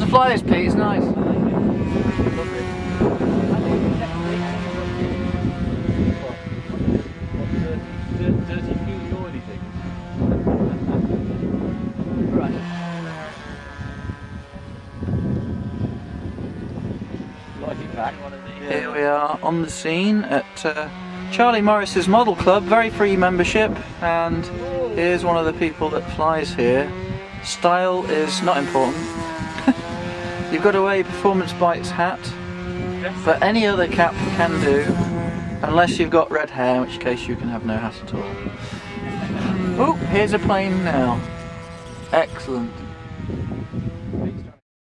to fly this, Pete, it's nice. Dirty fuel or anything? Right. Like it back. Here we are on the scene at Charlie Morris's Model Club, very free membership, and here's one of the people that flies here. Style is not important. You've got to wear your Performance Bikes hat, but any other cap can do, unless you've got red hair, in which case you can have no hat at all. Oh, here's a plane now. Excellent.